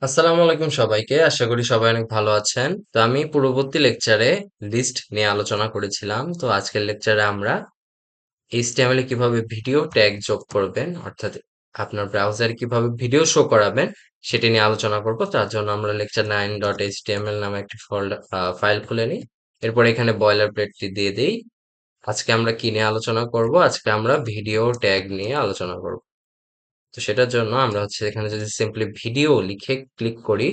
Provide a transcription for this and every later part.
আসসালামু আলাইকুম সবাইকে। আশা করি সবাই অনেক ভালো আছেন। তো আমি পূর্ববর্তী লেকচারে লিস্ট নিয়ে আলোচনা করেছিলাম। তো আজকের লেকচারে আমরা এইচটিএমএল এ কিভাবে ভিডিও ট্যাগ যোগ করবেন, অর্থাৎ আপনার ব্রাউজারে কিভাবে ভিডিও শো করাবেন সেটি নিয়ে আলোচনা করব। তার জন্য আমরা লেকচার 9.html নামে একটি ফাইল খুলে নিই। এরপর এখানে বয়লার প্লেটটি দিয়ে দিই। আজকে আমরা কি নিয়ে আলোচনা করব? আজকে আমরা ভিডিও ট্যাগ নিয়ে আলোচনা করব। তো সেটার জন্য আমরা হচ্ছে এখানে যদি সিম্পলি ভিডিও লিখে ক্লিক করি,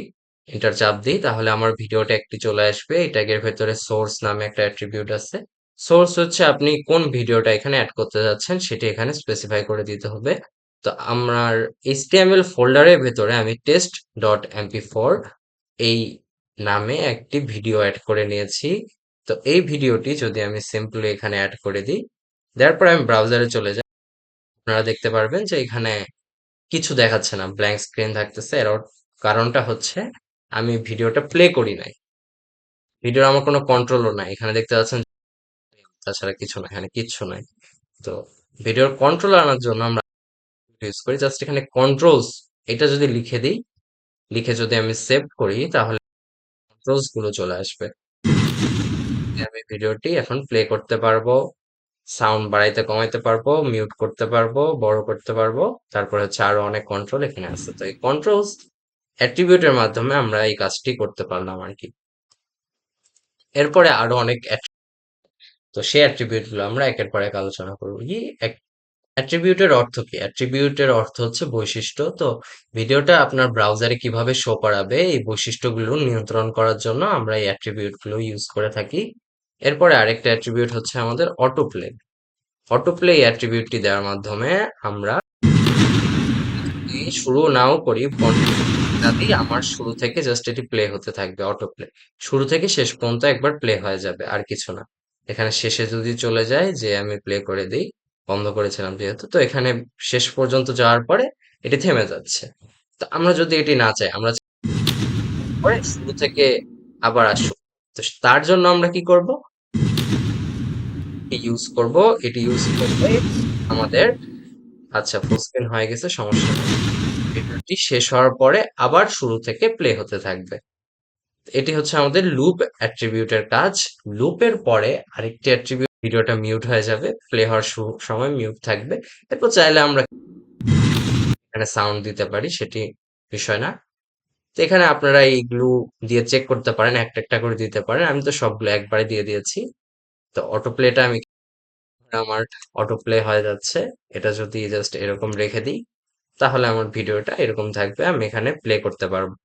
এন্টার চাপ দিই, তাহলে আমার ভিডিওটা একটি চলে আসবে। এই ট্যাগের ভেতরে সোর্স নামে একটা অ্যাট্রিবিউট আছে। সোর্স হচ্ছে আপনি কোন ভিডিওটা এখানে অ্যাড করতে যাচ্ছেন সেটি এখানে স্পেসিফাই করে দিতে হবে। তো আমার এইচটিএমএল ফোল্ডারের ভেতরে আমি টেস্ট ডট এমপি ফোর এই নামে একটি ভিডিও অ্যাড করে নিয়েছি। তো এই ভিডিওটি যদি আমি সিম্পলি এখানে অ্যাড করে দিই, দেওয়ার পর আমি ব্রাউজারে চলে যাই, আপনারা দেখতে পারবেন যে এখানে কিছু দেখাচ্ছে না, ব্ল্যাঙ্ক স্ক্রিন থাকতেছে। এর কারণটা হচ্ছে আমি ভিডিওটা প্লে করি নাই। ভিডিওর আমার কোনো কন্ট্রোলও নাই, এখানে দেখতে পাচ্ছেন। তাছাড়া কিছু না, এখানে কিচ্ছু নাই। তো ভিডিওর কন্ট্রোল আনার জন্য আমরা ইউজ করি জাস্ট এখানে কন্ট্রোলস, এটা যদি লিখে দিই, লিখে যদি আমি সেভ করি, তাহলে কন্ট্রোলস গুলো চলে আসবে। আমি ভিডিওটি এখন প্লে করতে পারবো, সাউন্ড বাড়াইতে কমাইতে পারবো, মিউট করতে পারবো, বড় করতে পারবো। তারপর হচ্ছে আরো অনেক কন্ট্রোল এখানে আছে। তো এই কন্ট্রোলস অ্যাট্রিবিউটের মাধ্যমে আমরা এই কাজটি করতে পারলাম আর কি। এরপরে আরো অনেক তো সেই অ্যাট্রিবিউট গুলো আমরা একের পর এক আলোচনা করবো। কি অ্যাট্রিবিউটের অর্থ কি? অ্যাট্রিবিউটের অর্থ হচ্ছে বৈশিষ্ট্য। তো ভিডিওটা আপনার ব্রাউজারে কিভাবে শো করাবে, এই বৈশিষ্ট্যগুলো নিয়ন্ত্রণ করার জন্য আমরা এই অ্যাট্রিবিউট গুলো ইউজ করে থাকি। এরপরে আরেকটা অ্যাট্রিবিউট হচ্ছে আমাদের অটোপ্লে। অটোপ্লে এই অ্যাট্রিবিউটটি দেওয়ার মাধ্যমে আমরা শুরু নাও করি, যাতেই আমার শুরু থেকে জাস্ট এটি প্লে হতে থাকবে। অটো প্লে শুরু থেকে শেষ পর্যন্ত একবার প্লে হয়ে যাবে, আর কিছু না। এখানে শেষে যদি চলে যায়, যে আমি প্লে করে দিই, বন্ধ করেছিলাম যেহেতু, তো এখানে শেষ পর্যন্ত যাওয়ার পরে এটি থেমে যাচ্ছে। তো আমরা যদি এটি না চাই, আমরা পরে শুরু থেকে আবার আসুক, তো তার জন্য আমরা কি করব? ইউজ করব, এটি ইউজ করলে আমাদের, আচ্ছা ফুল স্ক্রিন হয়ে গেছে, সমস্যা নেই। ভিডিওটি শেষ হওয়ার পরে আবার শুরু থেকে প্লে হতে থাকবে। এটি হচ্ছে আমাদের লুপ অ্যাট্রিবিউটের কাজ। লুপের পরে আরেকটি অ্যাট্রিবিউট, ভিডিওটা মিউট হয়ে যাবে, প্লে হওয়ার সময় মিউট থাকবে। এরপর চাইলে আমরা এখানে সাউন্ড দিতে পারি, সেটি বিষয় না। তো এখানে আপনারা এইগুলো দিয়ে চেক করতে পারেন, একটা একটা করে দিতে পারেন। আমি তো সবগুলো একবারে দিয়ে দিয়েছি। তো অটো প্লেটা আমি, আমার অটো প্লে হয়ে যাচ্ছে। এটা যদি জাস্ট এরকম রেখে দিই, তাহলে আমার ভিডিওটা এরকম থাকবে, আমি এখানে প্লে করতে পারবো।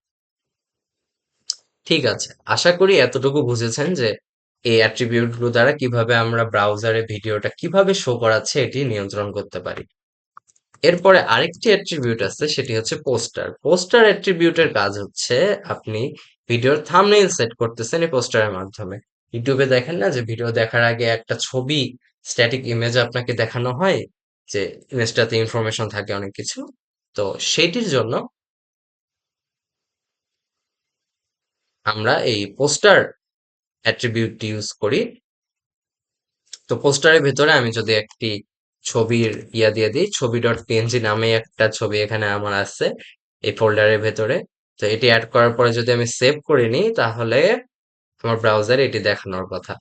ঠিক আছে, আশা করি এতটুকু বুঝেছেন যে এই অ্যাট্রিবিউট গুলো দ্বারা কিভাবে আমরা ব্রাউজারে ভিডিওটা কিভাবে শো করাচ্ছে এটি নিয়ন্ত্রণ করতে পারি। এরপরে আরেকটি অ্যাট্রিবিউট আছে, সেটি হচ্ছে পোস্টার। পোস্টার অ্যাট্রিবিউটের কাজ হচ্ছে আপনি ভিডিওর থাম্বনেইল সেট করতেছেন এই পোস্টারের মাধ্যমে। ইউটিউবে দেখেন না যে ভিডিও দেখার আগে একটা ছবি, স্ট্যাটিক ইমেজ আপনাকে দেখানো হয়, যে ইমেজটাতে ইনফরমেশন থাকে অনেক কিছু। তো সেইটির জন্য আমরা এই পোস্টার অ্যাট্রিবিউটটি ইউজ করি। তো পোস্টারের ভেতরে আমি যদি একটি ছবির দিয়ে দিই, ছবি ডট পিএনজি নামে একটা ছবি এখানে আমার আছে এই ফোল্ডারের ভেতরে। তো এটি অ্যাড করার পরে যদি আমি সেভ করে নিই, তাহলে আমার ব্রাউজারে এটি দেখানোর কথা।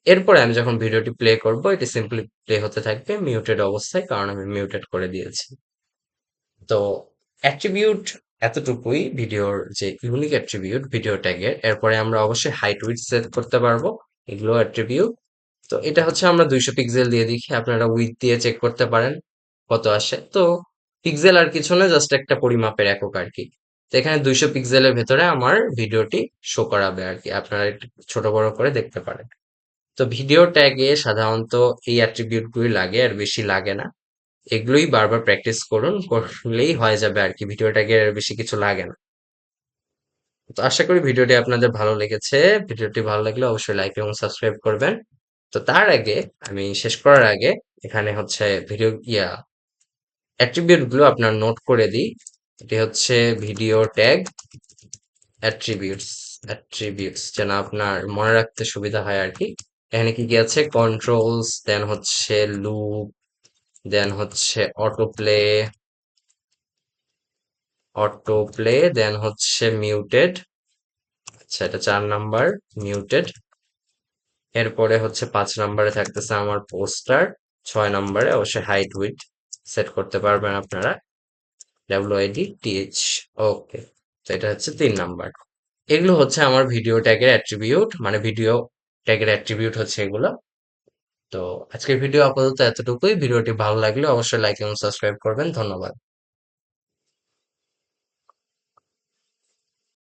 এরপরে আমি যখন ভিডিওটি প্লে করব, এটি সিম্পলি প্লে হতে থাকবে মিউটেড অবস্থায়, কারণ আমি মিউটেড করে দিয়েছি। তো অ্যাট্রিবিউট এতটুকুই ভিডিওর যে ইউনিক অ্যাট্রিবিউট ভিডিও ট্যাগের। এরপরে আমরা অবশ্যই হাইট উইডথ সেট করতে পারবো, এগুলো অ্যাট্রিবিউট। তো এটা হচ্ছে আমরা 200 পিক্সেল দিয়ে দেখি, আপনারা উইথ দিয়ে চেক করতে পারেন কত আসে। তো পিক্সেল আর কিছু না, জাস্ট একটা পরিমাপের একক আর কি। তো এখানে 200 পিক্সেলের ভেতরে আমার ভিডিওটি শো করাবে আর কি, আপনারা একটু ছোট বড় করে দেখতে পারেন। তো ভিডিও ট্যাগে সাধারণত এই অ্যাট্রিবিউট গুলি লাগে, আর বেশি লাগে না। এগুলোই বারবার প্র্যাকটিস করুন, করলেই হয়ে যাবে আর কি। ভিডিও ট্যাগে আর বেশি কিছু লাগে না। তো আশা করি ভিডিওটি আপনাদের ভালো লেগেছে। ভিডিওটি ভালো লাগলে অবশ্যই লাইক এবং সাবস্ক্রাইব করবেন। তো তার আগে, আমি শেষ করার আগে, এখানে হচ্ছে ভিডিও অ্যাট্রিবিউট গুলো আপনার নোট করে দিই। এটি হচ্ছে ভিডিও ট্যাগ অ্যাট্রিবিউটস। অ্যাট্রিবিউটস যেন আপনার মনে রাখতে সুবিধা হয় আর কি। এখানে কি কি আছে? কন্ট্রোলস, দেন হচ্ছে লুপ, দেন হচ্ছে অটো প্লে, অটো প্লে, দেন হচ্ছে মিউটেড। আচ্ছা, এটা 4 নাম্বার, মিউটেড। এরপরে হচ্ছে 5 নাম্বারে থাকতেছে আমার পোস্টার। 6 নাম্বারে অবশ্যই হাইট উইডথ সেট করতে পারবেন আপনারা, WIDTH। ওকে, তো এটা হচ্ছে 3 নাম্বার। এগুলো হচ্ছে আমার ভিডিও ট্যাগের অ্যাট্রিবিউট, মানে ভিডিও ট্যাগের অ্যাট্রিবিউট হচ্ছে এগুলো। তো আজকের ভিডিও আপাতত এতটুকুই। ভিডিওটি ভালো লাগলে অবশ্যই লাইক এবং সাবস্ক্রাইব করবেন। ধন্যবাদ।